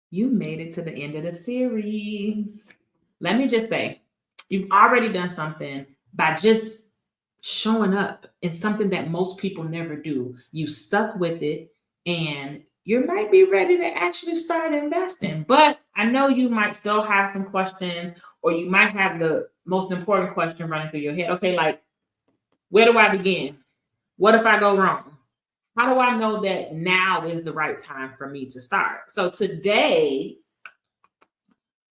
You made it to the end of the series. Let me just say, you've already done something by just showing up in something that most people never do. You stuck with it and you might be ready to actually start investing. But I know you might still have some questions, or you might have the most important question running through your head. Okay, like, where do I begin? What if I go wrong? How do I know that now is the right time for me to start? So today,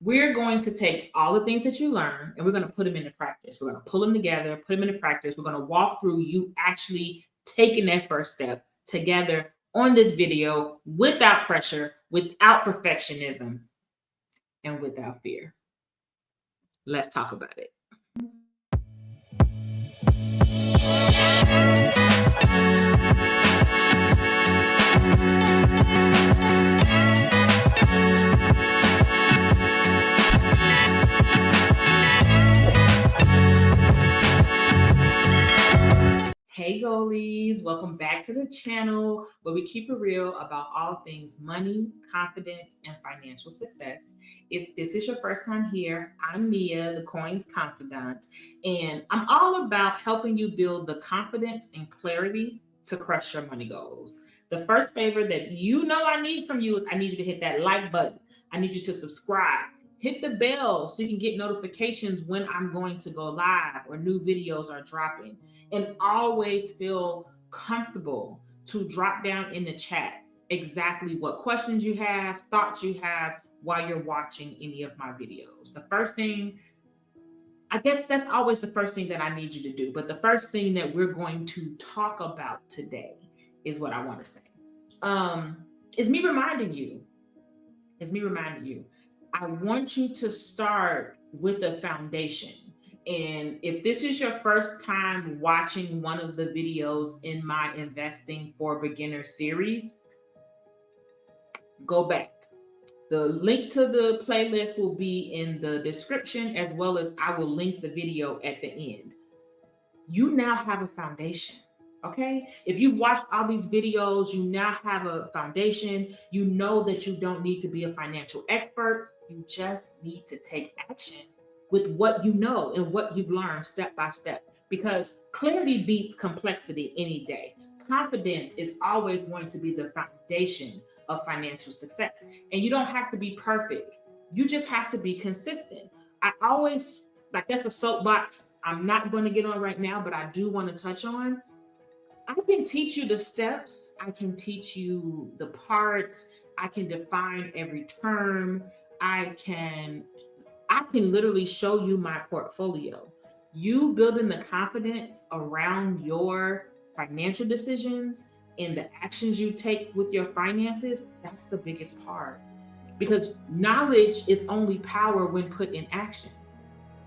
we're going to take all the things that you learn and we're going to put them into practice. We're going to pull them together, put them into practice. We're going to walk through you actually taking that first step together on this video without pressure, without perfectionism, and without fear. Let's talk about it. Hey goalies, welcome back to the channel where we keep it real about all things money, confidence, and financial success. If this is your first time here, I'm Mia, the Coin's Confidant, and I'm all about helping you build the confidence and clarity to crush your money goals. The first favor that you know I need from you is I need you to hit that like button. I need you to subscribe. Hit the bell so you can get notifications when I'm going to go live or new videos are dropping, and always feel comfortable to drop down in the chat exactly what questions you have, thoughts you have while you're watching any of my videos. The first thing, I guess that's always the first thing that I need you to do, but the first thing that we're going to talk about today is what I want to say. Um, is me reminding you, I want you to start with a foundation. And if this is your first time watching one of the videos in my Investing for Beginners series, go back. The link to the playlist will be in the description, as well as I will link the video at the end. You now have a foundation. Okay. If you've watched all these videos, you now have a foundation. You know that you don't need to be a financial expert. You just need to take action with what you know and what you've learned step by step, because clarity beats complexity any day. Confidence is always going to be the foundation of financial success. And you don't have to be perfect. You just have to be consistent. I always, like, that's a soapbox I'm not going to get on right now, but I do want to touch on. I can teach you the steps, I can teach you the parts, I can define every term, I can I can literally show you my portfolio. You building the confidence around your financial decisions and the actions you take with your finances, that's the biggest part. Because knowledge is only power when put in action.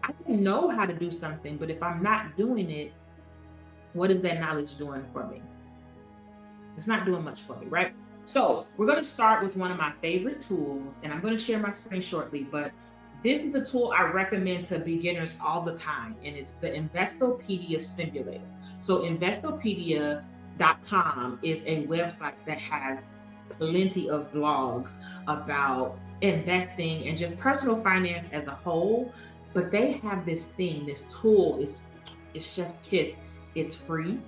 I can know how to do something, but if I'm not doing it, what is that knowledge doing for me? It's not doing much for me, right? So we're going to start with one of my favorite tools, and I'm going to share my screen shortly, but this is a tool I recommend to beginners all the time, and it's the Investopedia simulator. So Investopedia.com is a website that has plenty of blogs about investing and just personal finance as a whole. But they have this thing, this tool is chef's kiss. It's free,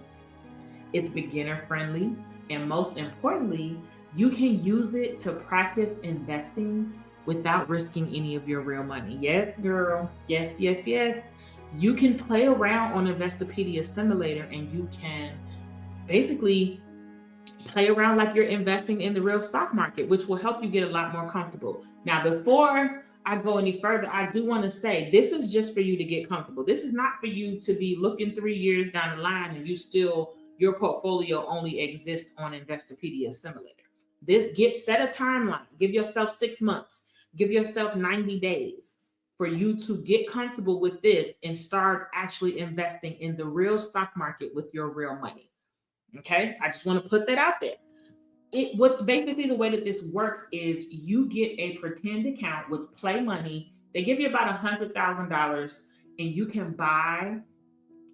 it's beginner friendly, and most importantly, you can use it to practice investing without risking any of your real money. Yes, girl. Yes, yes, yes. You can play around on Investopedia Simulator and you can basically play around like you're investing in the real stock market, which will help you get a lot more comfortable. Now, before I go any further, I do want to say this is just for you to get comfortable. This is not for you to be looking 3 years down the line and your portfolio only exists on Investopedia Simulator. Set a timeline. Give yourself 6 months. Give yourself 90 days for you to get comfortable with this and start actually investing in the real stock market with your real money. Okay, I just want to put that out there. What basically the way that this works is you get a pretend account with Play Money. They give you about $100,000, and you can buy,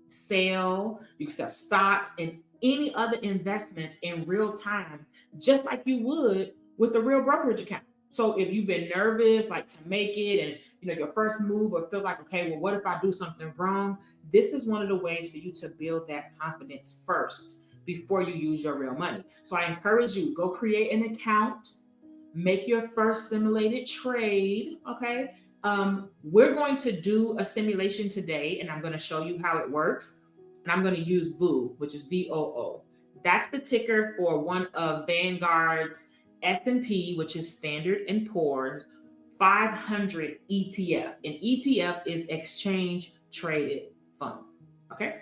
sell, you can sell stocks and any other investments in real time, just like you would with a real brokerage account. So if you've been nervous, like to make it, and your first move, or feel like, okay, well, what if I do something wrong? This is one of the ways for you to build that confidence first before you use your real money. So I encourage you, go create an account, make your first simulated trade. Okay. We're going to do a simulation today, and I'm going to show you how it works. And I'm going to use VOO, which is VOO. That's the ticker for one of Vanguard's S&P, which is Standard and Poor's 500 ETF. And ETF is exchange traded fund. Okay.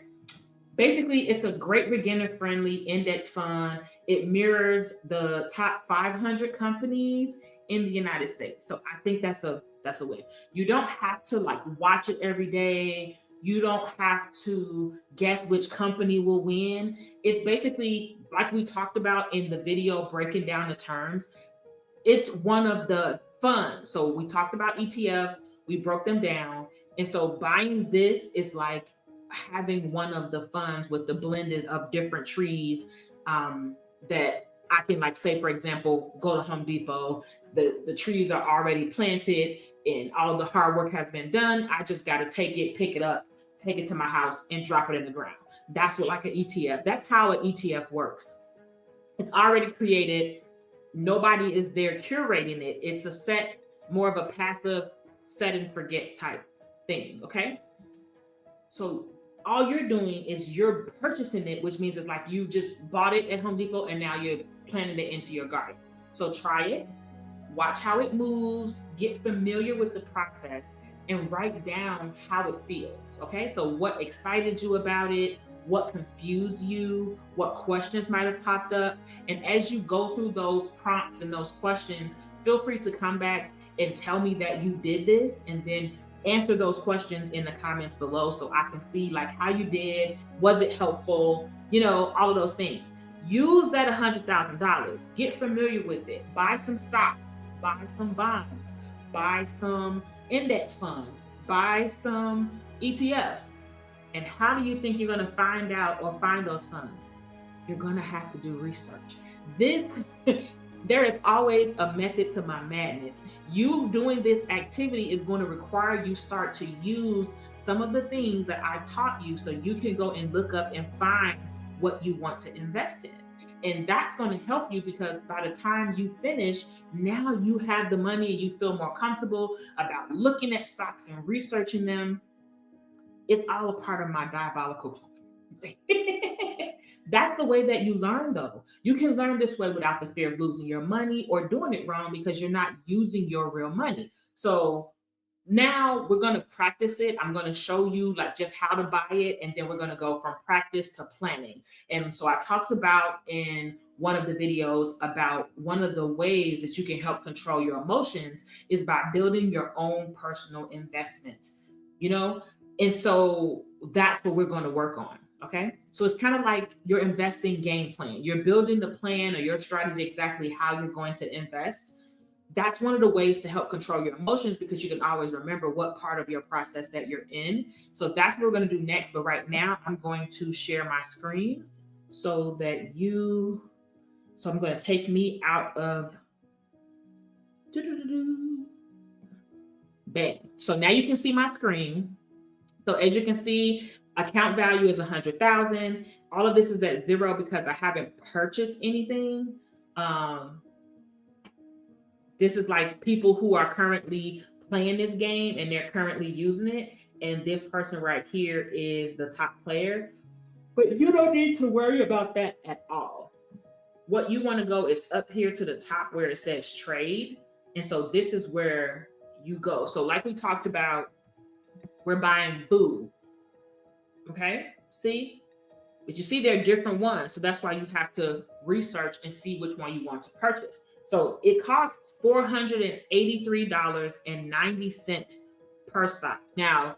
Basically, it's a great beginner friendly index fund. It mirrors the top 500 companies in the United States. So I think that's a win. You don't have to like watch it every day. You don't have to guess which company will win. It's basically like we talked about in the video breaking down the terms. It's one of the funds. So we talked about ETFs, we broke them down. And so buying this is like having one of the funds with the blended of different trees, that I can, like, say, for example, go to Home Depot. The trees are already planted and all of the hard work has been done. I just got to take it, pick it up, take it to my house and drop it in the ground. That's what, like, an ETF. That's how an ETF works. It's already created. Nobody is there curating it. It's a set, more of a passive set and forget type thing. Okay. So all you're doing is you're purchasing it, which means it's like you just bought it at Home Depot and now you're planting it into your garden. So try it, watch how it moves, get familiar with the process, and write down how it feels. Okay. So what excited you about it? What confused you? What questions might have popped up? And as you go through those prompts and those questions, feel free to come back and tell me that you did this, and then answer those questions in the comments below so I can see like how you did. Was it helpful? All of those things. Use that $100,000. Get familiar with it. Buy some stocks, buy some bonds, buy some index funds, buy some ETFs. And how do you think you're going to find out or find those funds? You're going to have to do research. There is always a method to my madness. You doing this activity is going to require you start to use some of the things that I taught you so you can go and look up and find what you want to invest in. And that's going to help you, because by the time you finish, now you have the money and you feel more comfortable about looking at stocks and researching them. It's all a part of my diabolical plan. That's the way that you learn, though. You can learn this way without the fear of losing your money or doing it wrong, because you're not using your real money. So now we're going to practice it. I'm going to show you like just how to buy it, and then we're going to go from practice to planning. And so I talked about in one of the videos about one of the ways that you can help control your emotions is by building your own personal investment. And so that's what we're going to work on. Okay. So it's kind of like your investing game plan. You're building the plan or your strategy, exactly how you're going to invest. That's one of the ways to help control your emotions, because you can always remember what part of your process that you're in. So that's what we're going to do next. But right now I'm going to share my screen so I'm going to take me out of. Bam. So now you can see my screen. So as you can see, account value is 100,000. All of this is at zero because I haven't purchased anything. This is like people who are currently playing this game and they're currently using it. And this person right here is the top player. But you don't need to worry about that at all. What you want to go is up here to the top where it says trade. And so this is where you go. So like we talked about, we're buying VOO. Okay, see? But you see there are different ones. So that's why you have to research and see which one you want to purchase. So it costs $483.90 per stock. Now,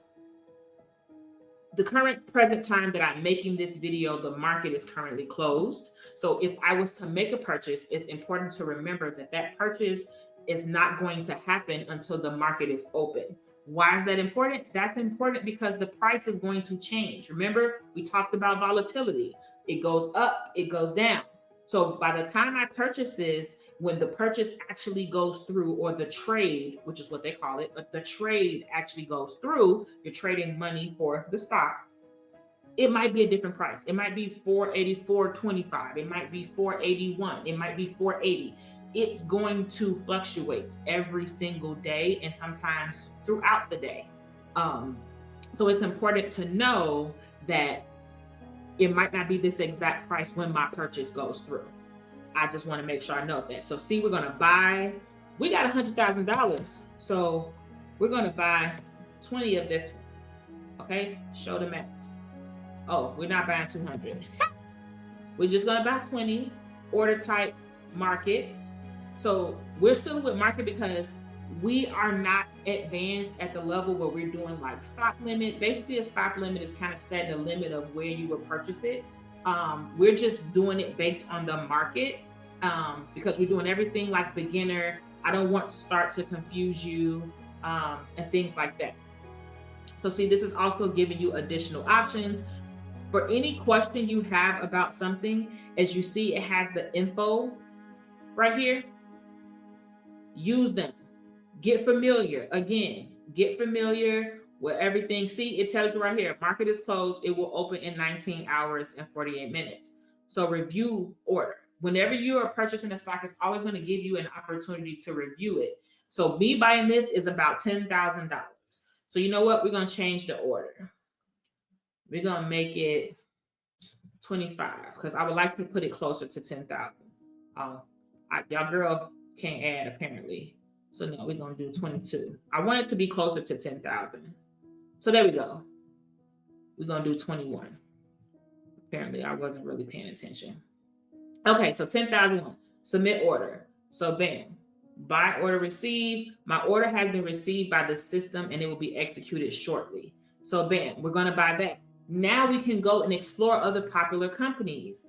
the current present time that I'm making this video, the market is currently closed. So if I was to make a purchase, it's important to remember that that purchase is not going to happen until the market is open. Why is that important? That's important because the price is going to change. Remember, we talked about volatility. It goes up, it goes down. So by the time I purchase this, When the purchase actually goes through, or the trade, which is what they call it, but the trade actually goes through, you're trading money for the stock, it might be a different price. It might be 484.25. It might be 481. It might be 480. It's going to fluctuate every single day and sometimes throughout the day. So it's important to know that it might not be this exact price when my purchase goes through. I just want to make sure I note that. So see, we're going to buy, we got $100,000. So we're going to buy 20 of this one. Okay. Show the max. Oh, we're not buying 200. We're just going to buy 20. Order type market. So we're still with market because we are not advanced at the level where we're doing like stop limit. Basically, a stop limit is kind of setting a limit of where you would purchase it. We're just doing it based on the market because we're doing everything like beginner. I don't want to start to confuse you and things like that. So see, this is also giving you additional options. For any question you have about something, as you see, it has the info right here. Use them. Get familiar. Again, get familiar with everything. See, it tells you right here, market is closed. It will open in 19 hours and 48 minutes. So review order. Whenever you are purchasing a stock, it's always going to give you an opportunity to review it. So me buying this is about $10,000. So you know what? We're going to change the order. We're going to make it 25 because I would like to put it closer to 10,000. Y'all girl can't add apparently. So no, we're going to do 22. I want it to be closer to 10,000. So there we go. We're going to do 21. Apparently I wasn't really paying attention. Okay, so 10,001. Submit order. So bam. Buy order received. My order has been received by the system and it will be executed shortly. So bam, we're going to buy that. Now we can go and explore other popular companies.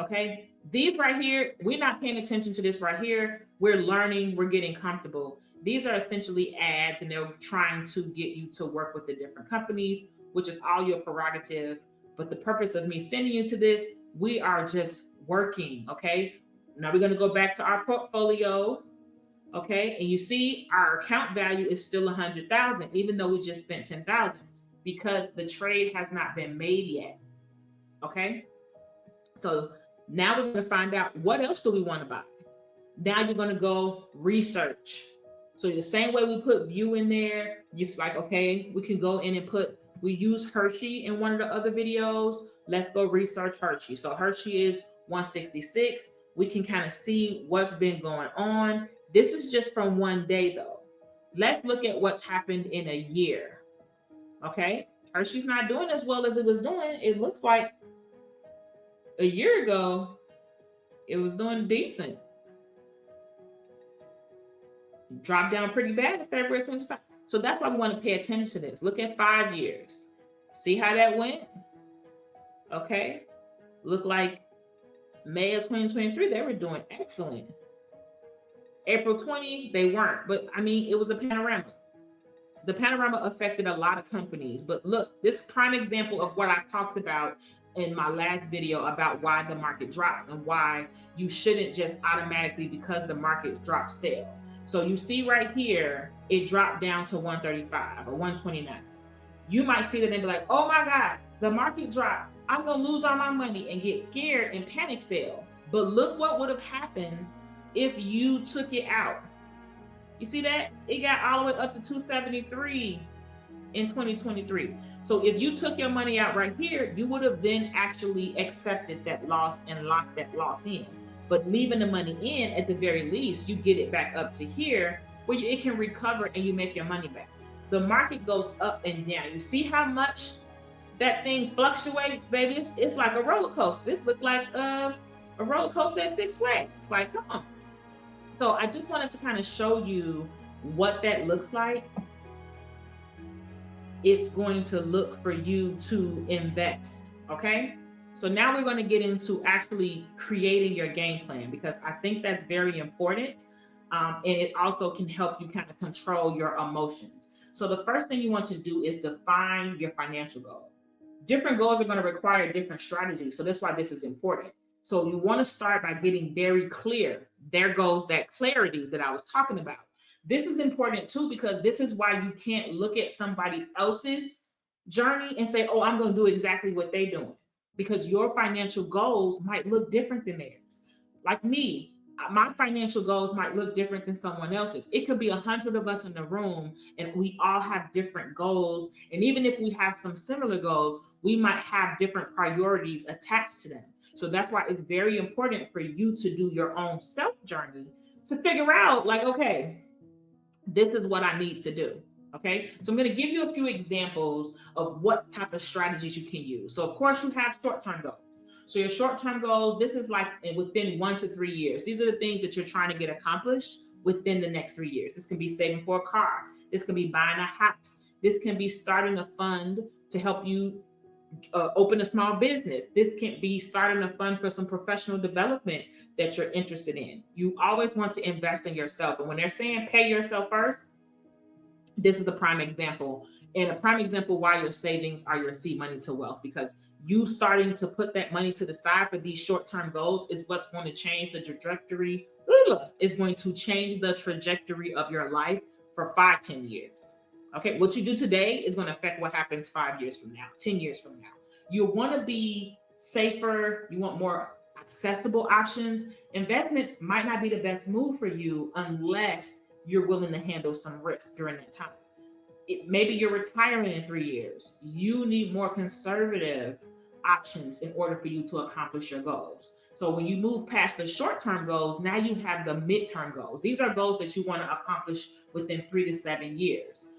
Okay, these right here, we're not paying attention to this right here. We're learning, we're getting comfortable. These are essentially ads and they're trying to get you to work with the different companies, which is all your prerogative. But the purpose of me sending you to this, we are just working. Okay, now we're going to go back to our portfolio. Okay, and you see our account value is still 100,000, even though we just spent 10,000 because the trade has not been made yet. Okay, so now we're going to find out what else do we want to buy. Now you're going to go research. So the same way we put view in there, you're like, okay, we can go in and we use Hershey in one of the other videos. Let's go research Hershey. So Hershey is 166. We can kind of see what's been going on. This is just from one day though. Let's look at what's happened in a year. Okay. Hershey's not doing as well as it was doing. It looks like a year ago, it was doing decent. Dropped down pretty bad in February 25. So that's why we want to pay attention to this. Look at 5 years. See how that went? Okay. Look like May of 2023, they were doing excellent. April 20, they weren't. But I mean, it was a panorama. The panorama affected a lot of companies. But look, this prime example of what I talked about in my last video about why the market drops and why you shouldn't just automatically, because the market drops, sell. So you see right here, it dropped down to 135 or 129. You might see that and be like, oh my God, the market dropped. I'm going to lose all my money and get scared and panic sell. But look what would have happened if you took it out. You see that? It got all the way up to 273 in 2023. So if you took your money out right here, you would have then actually accepted that loss and locked that loss in. But leaving the money in, at the very least, you get it back up to here where it can recover and you make your money back. The market goes up and down. You see how much that thing fluctuates, baby? It's like a roller coaster. This looks like a roller coaster at Six Flags. It's like, come on. So I just wanted to kind of show you what that looks like. It's going to look for you to invest, okay? So now we're going to get into actually creating your game plan, because I think that's very important. And it also can help you kind of control your emotions. So the first thing you want to do is define your financial goal. Different goals are going to require different strategies. So that's why this is important. So you want to start by getting very clear. There goes that clarity that I was talking about. This is important too, because this is why you can't look at somebody else's journey and say, oh, I'm going to do exactly what they're doing, because your financial goals might look different than theirs. Like me, my financial goals might look different than someone else's. It could be 100 of us in the room and we all have different goals. And even if we have some similar goals, we might have different priorities attached to them. So that's why it's very important for you to do your own self journey to figure out, like, okay, this is what I need to do. Okay, so I'm going to give you a few examples of what type of strategies you can use. So, of course, you have short term goals. So, your short term goals, this is like within 1 to 3 years. These are the things that you're trying to get accomplished within the next 3 years. This can be saving for a car, this can be buying a house, this can be starting a fund to help you open a small business. This can be starting a fund for some professional development that you're interested in. You always want to invest in yourself. And when they're saying pay yourself first, this is the prime example. And a prime example why your savings are your seed money to wealth, because you starting to put that money to the side for these short-term goals is what's going to change the trajectory. Is going to change the trajectory of your life for 5-10 years. Okay, what you do today is going to affect what happens 5 years from now, 10 years from now. You want to be safer. You want more accessible options. Investments might not be the best move for you unless you're willing to handle some risk during that time. Maybe you're retiring in 3 years. You need more conservative options in order for you to accomplish your goals. So when you move past the short-term goals, now you have the midterm goals. These are goals that you want to accomplish within 3 to 7 years.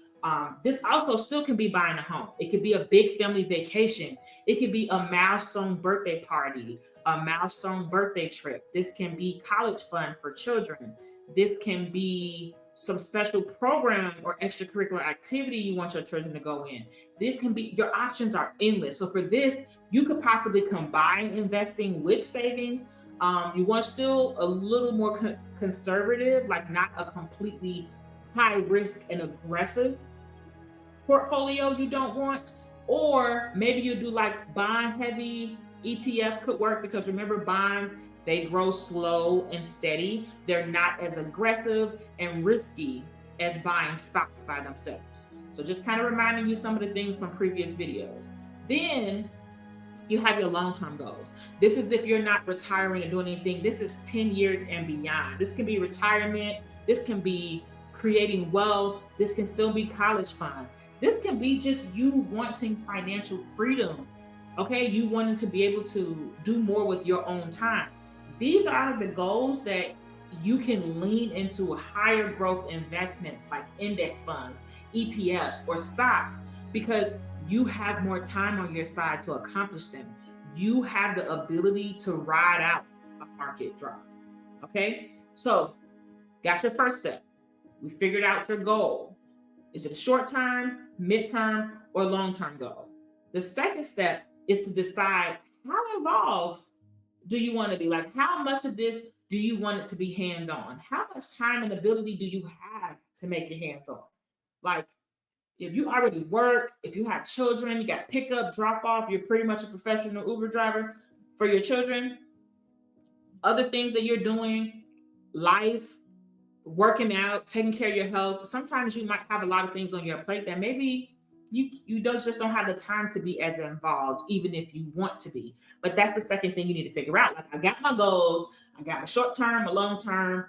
This also still can be buying a home. It could be a big family vacation. It could be a milestone birthday party, a milestone birthday trip. This can be college fund for children. This can be some special program or extracurricular activity you want your children to go in. This can be, your options are endless. So for this, you could possibly combine investing with savings. You want still a little more conservative, like not a completely high risk and aggressive portfolio you don't want. Or maybe you do like bond heavy ETFs could work, because remember, bonds, they grow slow and steady. They're not as aggressive and risky as buying stocks by themselves. So just kind of reminding you some of the things from previous videos. Then you have your long-term goals. This is if you're not retiring or doing anything. This is 10 years and beyond. This can be retirement. This can be creating wealth. This can still be college fund. This can be just you wanting financial freedom. Okay, you wanting to be able to do more with your own time. These are the goals that you can lean into higher growth investments like index funds, ETFs, or stocks, because you have more time on your side to accomplish them. You have the ability to ride out a market drop. Okay, so got your first step. We figured out your goal. Is it a short term, midterm, or long term goal? The second step is to decide how involved do you want to be? Like, how much of this do you want it to be hands on? How much time and ability do you have to make it hands on? Like, if you already work, if you have children, you got pick up, drop off, you're pretty much a professional Uber driver for your children, other things that you're doing, life, working out, taking care of your health. Sometimes you might have a lot of things on your plate that maybe you don't have the time to be as involved, even if you want to be. But that's the second thing you need to figure out. Like, I got my goals, I got my short term, my long term,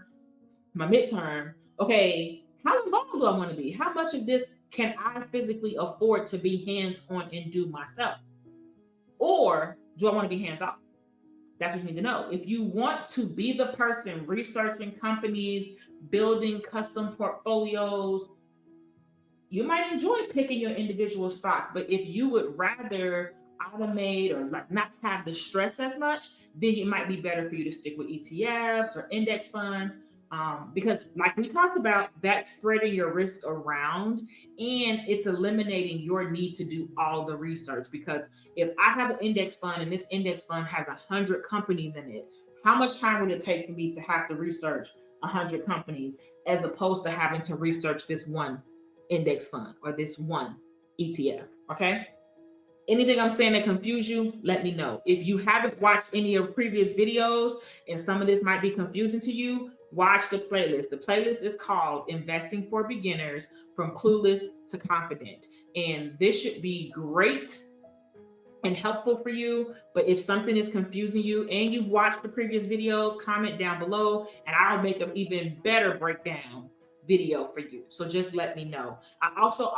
my midterm. Okay, how involved do I want to be? How much of this can I physically afford to be hands on and do myself? Or do I want to be hands off? That's what you need to know. If you want to be the person researching companies, building custom portfolios, you might enjoy picking your individual stocks. But if you would rather automate or like not have the stress as much, then it might be better for you to stick with ETFs or index funds. Because like we talked about, that's spreading your risk around, and it's eliminating your need to do all the research. Because if I have an index fund and this index fund has 100 companies in it, how much time would it take for me to have to research 100 companies as opposed to having to research this one index fund or this one ETF? Okay. Anything I'm saying that confuse you, let me know. If you haven't watched any of previous videos and some of this might be confusing to you, watch the playlist. The playlist is called Investing for Beginners from Clueless to Confident. And this should be great and helpful for you. But if something is confusing you and you've watched the previous videos, comment down below and I'll make an even better breakdown video for you. So just let me know. I also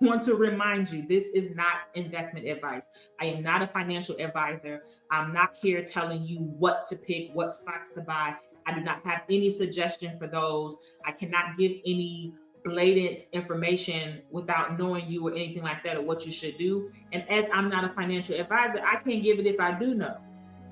want to remind you, this is not investment advice. I am not a financial advisor. I'm not here telling you what to pick, what stocks to buy. I do not have any suggestion for those. I cannot give any blatant information without knowing you or anything like that or what you should do. And as I'm not a financial advisor, I can't give it if I do know.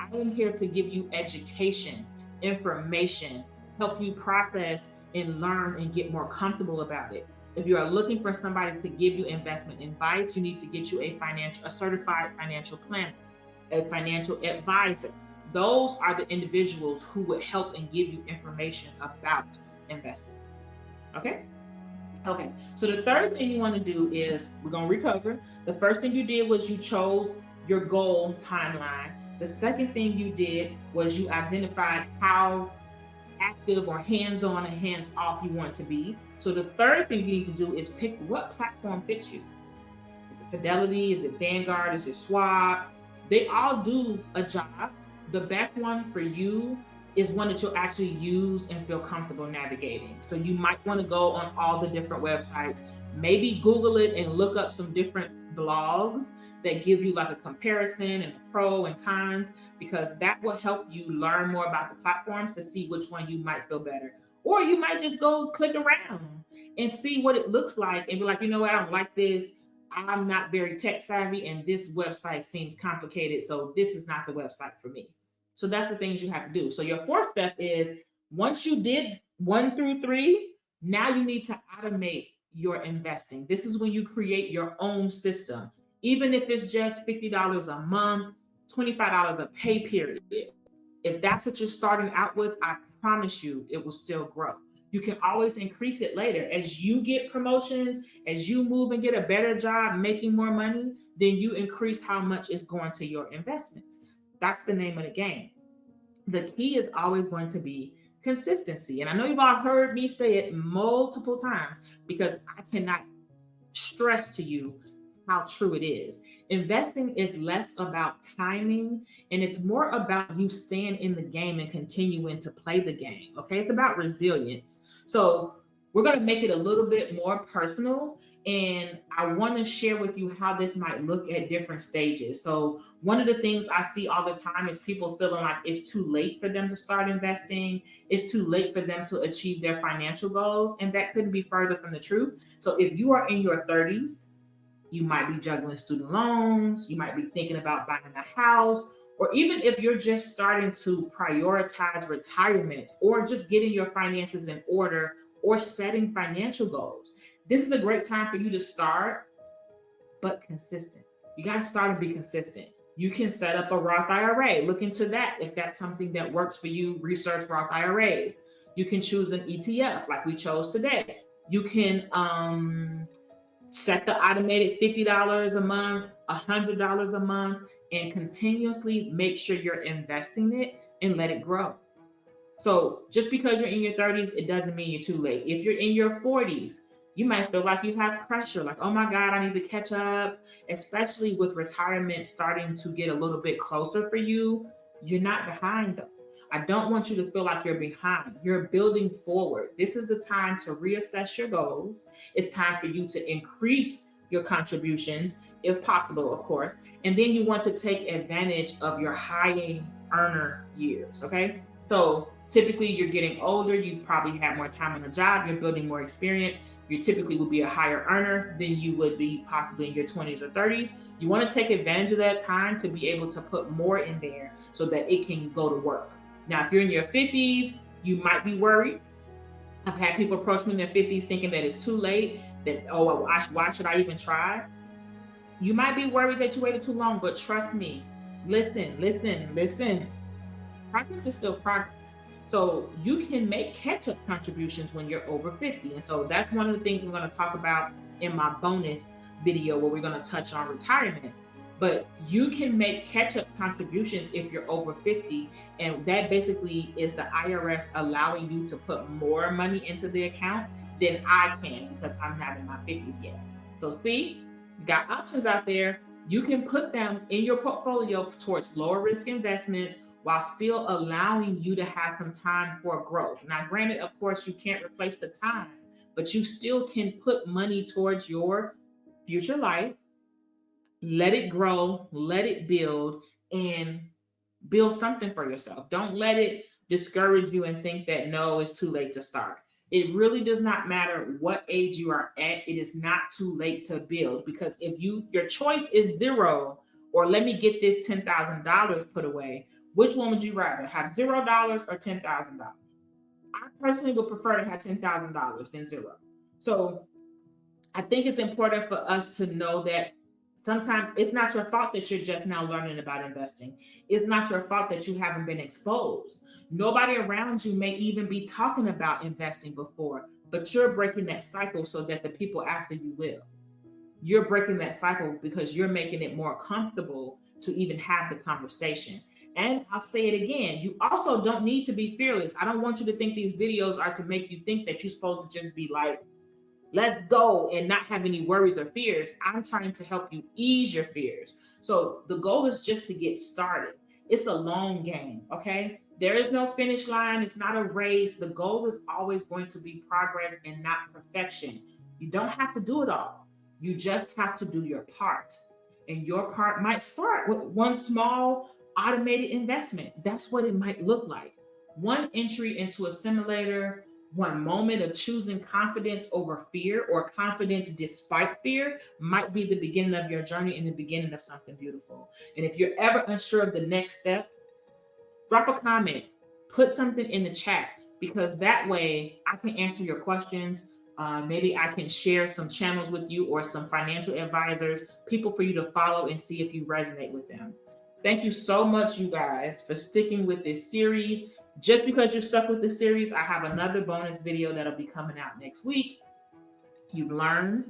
I am here to give you education, information, help you process and learn and get more comfortable about it. If you are looking for somebody to give you investment advice, you need to get you a certified financial planner, a financial advisor. Those are the individuals who would help and give you information about investing. Okay? Okay, so the third thing you want to do is, we're going to recover. The first thing you did was you chose your goal timeline. The second thing you did was you identified how active or hands-on and hands-off you want to be. So the third thing you need to do is pick what platform fits you. Is it Fidelity? Is it Vanguard? Is it Schwab? They all do a job. The best one for you is one that you'll actually use and feel comfortable navigating. So you might want to go on all the different websites, maybe Google it and look up some different blogs that give you like a comparison and a pro and cons, because that will help you learn more about the platforms to see which one you might feel better. Or you might just go click around and see what it looks like and be like, you know what, I don't like this. I'm not very tech savvy and this website seems complicated, so this is not the website for me. So that's the things you have to do. So your fourth step is, once you did 1 through 3, now you need to automate your investing. This is when you create your own system. Even if it's just $50 a month, $25 a pay period. If that's what you're starting out with, I promise you it will still grow. You can always increase it later. As you get promotions, as you move and get a better job making more money, then you increase how much is going to your investments. That's the name of the game. The key is always going to be consistency. And I know you've all heard me say it multiple times, because I cannot stress to you how true it is. Investing is less about timing and it's more about you staying in the game and continuing to play the game. Okay. It's about resilience. So we're going to make it a little bit more personal. And I want to share with you how this might look at different stages. So one of the things I see all the time is people feeling like it's too late for them to start investing. It's too late for them to achieve their financial goals. And that couldn't be further from the truth. So if you are in your 30s, you might be juggling student loans, you might be thinking about buying a house, or even if you're just starting to prioritize retirement or just getting your finances in order or setting financial goals. This is a great time for you to start, but consistent. You got to start and be consistent. You can set up a Roth IRA. Look into that if that's something that works for you. Research Roth IRAs. You can choose an ETF like we chose today. You can set the automated $50 a month, $100 a month, and continuously make sure you're investing it and let it grow. So just because you're in your 30s, it doesn't mean you're too late. If you're in your 40s, you might feel like you have pressure, like, oh my God, I need to catch up, especially with retirement starting to get a little bit closer for you. You're not behind though. I don't want you to feel like you're behind. You're building forward. This is the time to reassess your goals. It's time for you to increase your contributions, if possible, of course. And then you want to take advantage of your high earner years, okay? So typically you're getting older. You've probably had more time on the job. You're building more experience. You typically would be a higher earner than you would be possibly in your 20s or 30s. You want to take advantage of that time to be able to put more in there so that it can go to work. Now, if you're in your 50s, you might be worried. I've had people approach me in their 50s thinking that it's too late, that, oh, why should I even try? You might be worried that you waited too long, but trust me, listen. Progress is still progress. So you can make catch-up contributions when you're over 50. And so that's one of the things we're going to talk about in my bonus video where we're going to touch on retirement. But you can make catch-up contributions if you're over 50, and that basically is the IRS allowing you to put more money into the account than I can because I'm not in my 50s yet. So see, you got options out there. You can put them in your portfolio towards lower risk investments while still allowing you to have some time for growth. Now, granted, of course, you can't replace the time, but you still can put money towards your future life, let it grow, let it build, and build something for yourself. Don't let it discourage you and think that no, it's too late to start. It really does not matter what age you are at. It is not too late to build, because if your choice is zero or let me get this $10,000 put away, which one would you rather have, $0 or $10,000? I personally would prefer to have $10,000 than zero. So I think it's important for us to know that sometimes it's not your fault that you're just now learning about investing. It's not your fault that you haven't been exposed. Nobody around you may even be talking about investing before, but you're breaking that cycle so that the people after you will. You're breaking that cycle because you're making it more comfortable to even have the conversation. And I'll say it again, you also don't need to be fearless. I don't want you to think these videos are to make you think that you're supposed to just be like, let's go and not have any worries or fears. I'm trying to help you ease your fears. So the goal is just to get started. It's a long game, okay? There is no finish line. It's not a race. The goal is always going to be progress and not perfection. You don't have to do it all. You just have to do your part. And your part might start with one small automated investment. That's what it might look like. One entry into a simulator, one moment of choosing confidence over fear, or confidence despite fear, might be the beginning of your journey and the beginning of something beautiful. And if you're ever unsure of the next step, drop a comment, put something in the chat, because that way I can answer your questions. Maybe I can share some channels with you or some financial advisors, people for you to follow and see if you resonate with them. Thank you so much, you guys, for sticking with this series. Just because you're stuck with this series, I have another bonus video that'll be coming out next week. You've learned,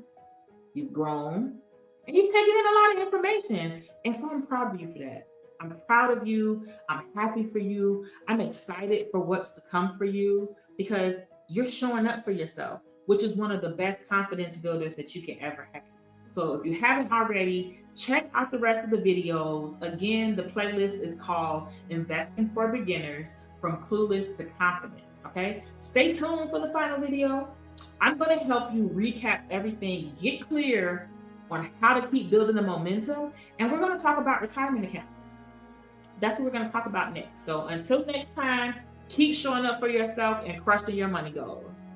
you've grown, and you've taken in a lot of information. And so I'm proud of you for that. I'm proud of you. I'm happy for you. I'm excited for what's to come for you, because you're showing up for yourself, which is one of the best confidence builders that you can ever have. So if you haven't already, check out the rest of the videos. Again, the playlist is called Investing for Beginners, From Clueless to Confident. Okay, stay tuned for the final video. I'm going to help you recap everything, get clear on how to keep building the momentum, and we're going to talk about retirement accounts. That's what we're going to talk about next. So until next time, keep showing up for yourself and crushing your money goals.